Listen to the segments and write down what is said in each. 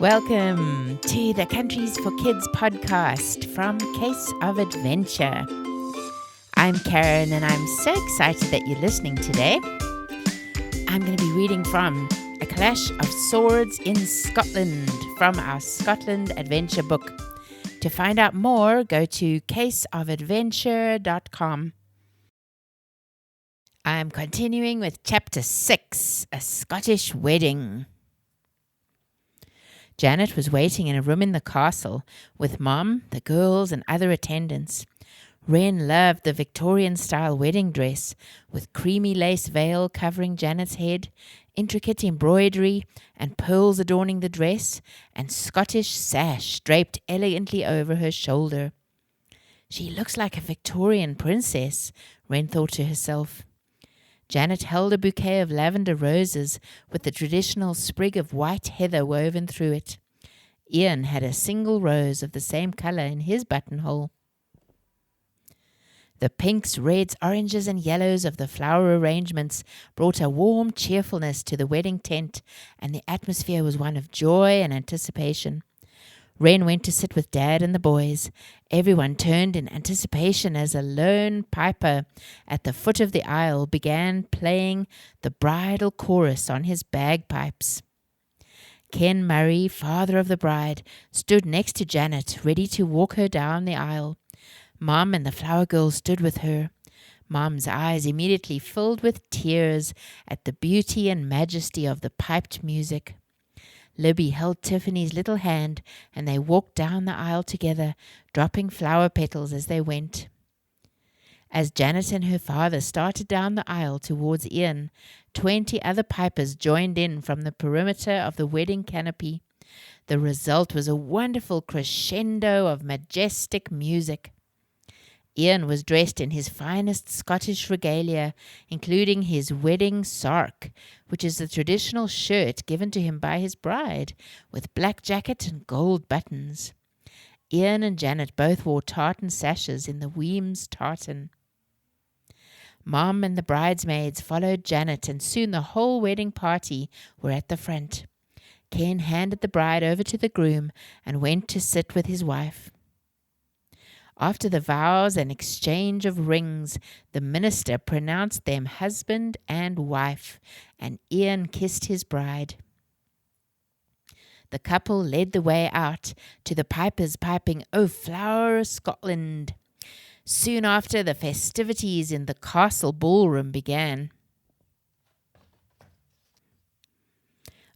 Welcome to the Countries for Kids podcast from Case of Adventure. I'm Karyn and I'm so excited that you're listening today. I'm going to be reading from A Clash of Swords in Scotland from our Scotland Adventure book. To find out more, go to caseofadventure.com. I'm continuing with Chapter 6, A Scottish Wedding. Janet was waiting in a room in the castle with Mom, the girls, and other attendants. Wren loved the Victorian-style wedding dress with creamy lace veil covering Janet's head, intricate embroidery and pearls adorning the dress, and Scottish sash draped elegantly over her shoulder. She looks like a Victorian princess, Wren thought to herself. Janet held a bouquet of lavender roses with the traditional sprig of white heather woven through it. Iain had a single rose of the same colour in his buttonhole. The pinks, reds, oranges and yellows of the flower arrangements brought a warm cheerfulness to the wedding tent, and the atmosphere was one of joy and anticipation. Wren went to sit with Dad and the boys. Everyone turned in anticipation as a lone piper at the foot of the aisle began playing the bridal chorus on his bagpipes. Ken Murray, father of the bride, stood next to Janet, ready to walk her down the aisle. Mom and the flower girl stood with her. Mom's eyes immediately filled with tears at the beauty and majesty of the piped music. Libby held Tiffany's little hand, and they walked down the aisle together, dropping flower petals as they went. As Janet and her father started down the aisle towards Iain, 20 other pipers joined in from the perimeter of the wedding canopy. The result was a wonderful crescendo of majestic music. Iain was dressed in his finest Scottish regalia, including his wedding sark, which is the traditional shirt given to him by his bride, with black jacket and gold buttons. Iain and Janet both wore tartan sashes in the Wemyss tartan. Mom and the bridesmaids followed Janet, and soon the whole wedding party were at the front. Ken handed the bride over to the groom and went to sit with his wife. After the vows and exchange of rings, the minister pronounced them husband and wife, and Iain kissed his bride. The couple led the way out, to the pipers piping, "O Flower of Scotland." Soon after, the festivities in the castle ballroom began.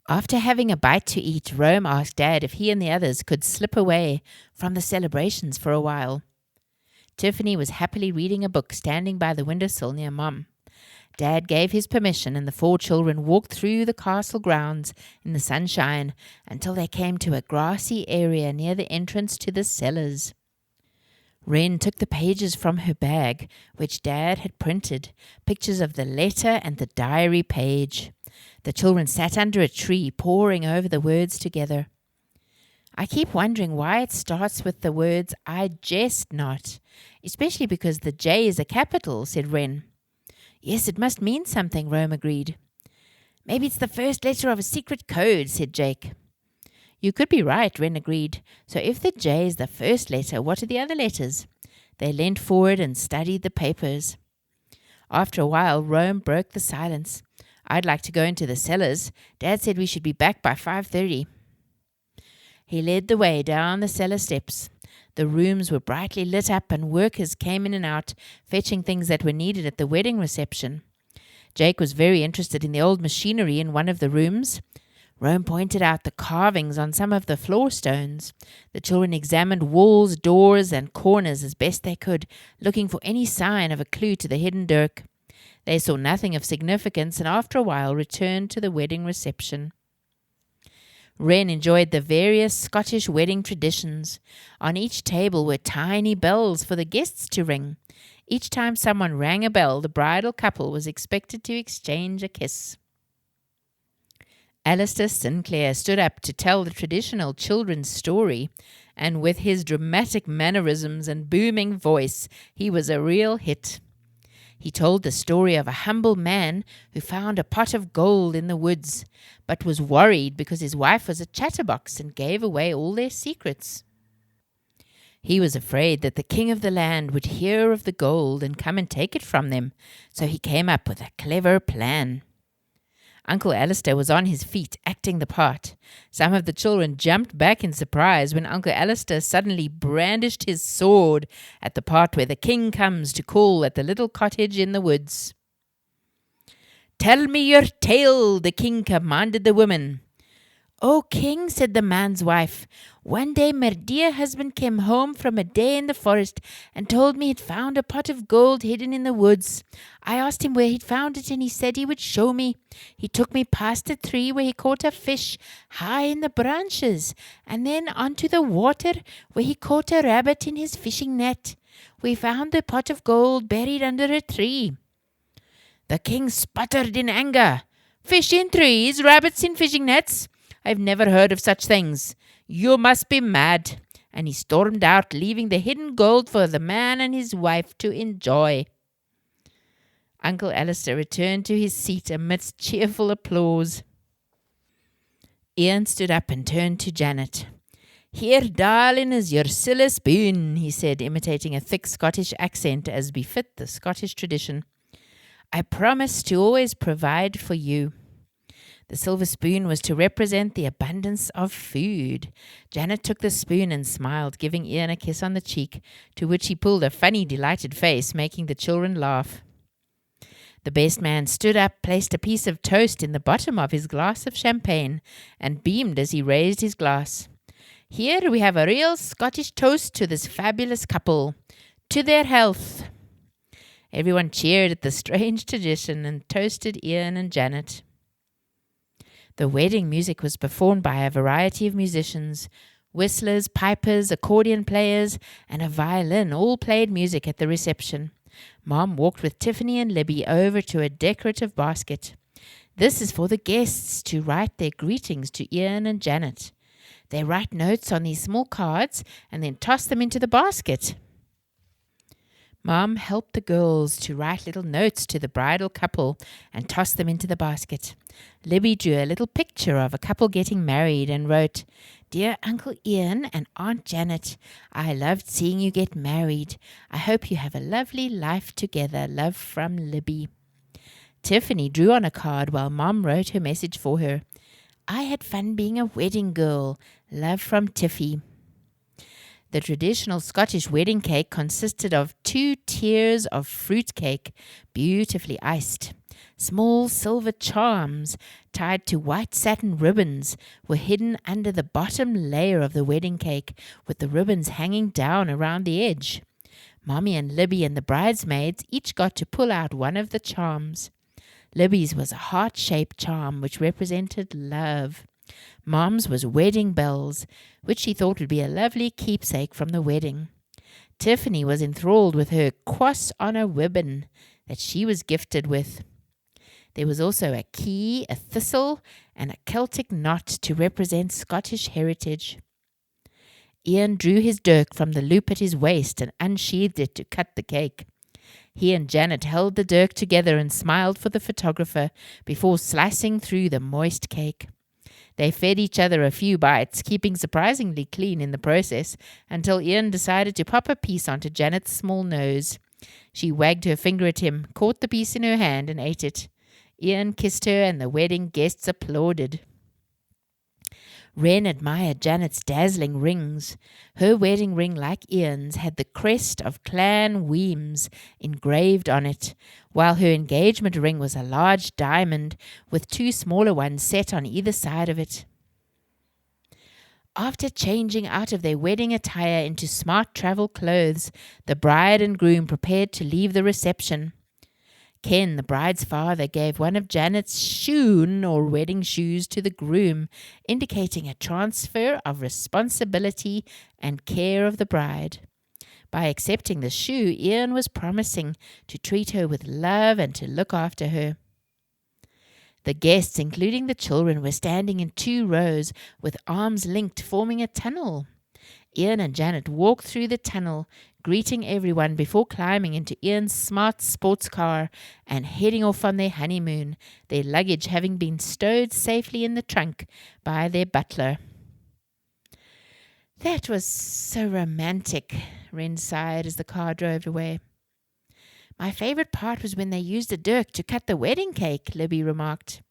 After having a bite to eat, Rome asked Dad if he and the others could slip away from the celebrations for a while. Tiffany was happily reading a book standing by the windowsill near Mom. Dad gave his permission, and the 4 children walked through the castle grounds in the sunshine until they came to a grassy area near the entrance to the cellars. Wren took the pages from her bag, which Dad had printed, pictures of the letter and the diary page. The children sat under a tree, poring over the words together. "I keep wondering why it starts with the words, 'I jest not,' especially because the J is a capital," said Wren. "Yes, it must mean something," Rome agreed. "Maybe it's the first letter of a secret code," said Jake. "You could be right," Wren agreed. "So if the J is the first letter, what are the other letters?" They leant forward and studied the papers. After a while, Rome broke the silence. "I'd like to go into the cellars. Dad said we should be back by 5:30. He led the way down the cellar steps. The rooms were brightly lit up, and workers came in and out, fetching things that were needed at the wedding reception. Jake was very interested in the old machinery in one of the rooms. Rome pointed out the carvings on some of the floor stones. The children examined walls, doors, and corners as best they could, looking for any sign of a clue to the hidden dirk. They saw nothing of significance, and after a while returned to the wedding reception. Wren enjoyed the various Scottish wedding traditions. On each table were tiny bells for the guests to ring. Each time someone rang a bell, the bridal couple was expected to exchange a kiss. Alistair Sinclair stood up to tell the traditional children's story, and with his dramatic mannerisms and booming voice, he was a real hit. He told the story of a humble man who found a pot of gold in the woods, but was worried because his wife was a chatterbox and gave away all their secrets. He was afraid that the king of the land would hear of the gold and come and take it from them, so he came up with a clever plan. Uncle Alistair was on his feet, acting the part. Some of the children jumped back in surprise when Uncle Alistair suddenly brandished his sword at the part where the king comes to call at the little cottage in the woods. "Tell me your tale," the king commanded the woman. "O king," said the man's wife, "one day my dear husband came home from a day in the forest and told me he'd found a pot of gold hidden in the woods. I asked him where he'd found it and he said he would show me. He took me past a tree where he caught a fish high in the branches and then onto the water where he caught a rabbit in his fishing net. We found the pot of gold buried under a tree." The king sputtered in anger. "Fish in trees, rabbits in fishing nets? I've never heard of such things. You must be mad." And he stormed out, leaving the hidden gold for the man and his wife to enjoy. Uncle Alistair returned to his seat amidst cheerful applause. Iain stood up and turned to Janet. "Here, darling, is your silver spoon," he said, imitating a thick Scottish accent as befit the Scottish tradition. "I promise to always provide for you." The silver spoon was to represent the abundance of food. Janet took the spoon and smiled, giving Iain a kiss on the cheek, to which he pulled a funny, delighted face, making the children laugh. The best man stood up, placed a piece of toast in the bottom of his glass of champagne, and beamed as he raised his glass. "Here we have a real Scottish toast to this fabulous couple. To their health." Everyone cheered at the strange tradition and toasted Iain and Janet. The wedding music was performed by a variety of musicians. Whistlers, pipers, accordion players, and a violin all played music at the reception. Mom walked with Tiffany and Libby over to a decorative basket. "This is for the guests to write their greetings to Iain and Janet. They write notes on these small cards and then toss them into the basket." Mom helped the girls to write little notes to the bridal couple and toss them into the basket. Libby drew a little picture of a couple getting married and wrote, "Dear Uncle Iain and Aunt Janet, I loved seeing you get married. I hope you have a lovely life together. Love from Libby." Tiffany drew on a card while Mom wrote her message for her. "I had fun being a wedding girl. Love from Tiffy." The traditional Scottish wedding cake consisted of 2 tiers of fruit cake, beautifully iced. Small silver charms tied to white satin ribbons were hidden under the bottom layer of the wedding cake, with the ribbons hanging down around the edge. Mommy and Libby and the bridesmaids each got to pull out one of the charms. Libby's was a heart-shaped charm which represented love. Mom's was wedding bells, which she thought would be a lovely keepsake from the wedding. Tiffany was enthralled with her cross on a ribbon that she was gifted with. There was also a key, a thistle, and a Celtic knot to represent Scottish heritage. Iain drew his dirk from the loop at his waist and unsheathed it to cut the cake. He and Janet held the dirk together and smiled for the photographer before slicing through the moist cake. They fed each other a few bites, keeping surprisingly clean in the process, until Iain decided to pop a piece onto Janet's small nose. She wagged her finger at him, caught the piece in her hand, and ate it. Iain kissed her, and the wedding guests applauded. Wren admired Janet's dazzling rings. Her wedding ring, like Iain's, had the crest of Clan Wemyss engraved on it, while her engagement ring was a large diamond with 2 smaller ones set on either side of it. After changing out of their wedding attire into smart travel clothes, the bride and groom prepared to leave the reception. Ken, the bride's father, gave one of Janet's shoon or wedding shoes to the groom, indicating a transfer of responsibility and care of the bride. By accepting the shoe, Iain was promising to treat her with love and to look after her. The guests, including the children, were standing in 2 rows with arms linked, forming a tunnel. Iain and Janet walked through the tunnel, greeting everyone before climbing into Ian's smart sports car and heading off on their honeymoon, their luggage having been stowed safely in the trunk by their butler. That was so romantic, Wren sighed as the car drove away. My favourite part was when they used a dirk to cut the wedding cake, Libby remarked.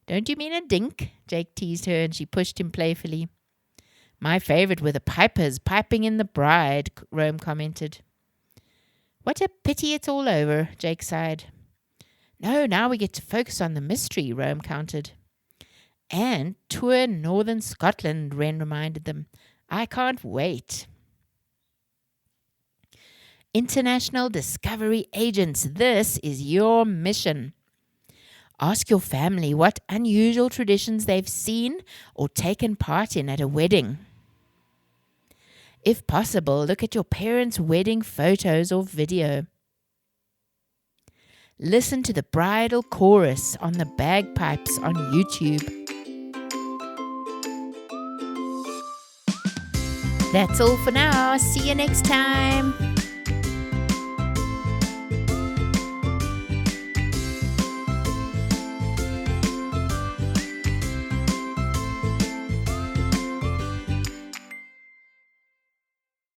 Don't you mean a dink? Jake teased her and she pushed him playfully. My favourite were the pipers piping in the bride, Rome commented. What a pity it's all over, Jake sighed. No, now we get to focus on the mystery, Rome countered. And tour northern Scotland, Wren reminded them. I can't wait. International Discovery Agents, this is your mission. Ask your family what unusual traditions they've seen or taken part in at a wedding. If possible, look at your parents' wedding photos or video. Listen to the bridal chorus on the bagpipes on YouTube. That's all for now. See you next time.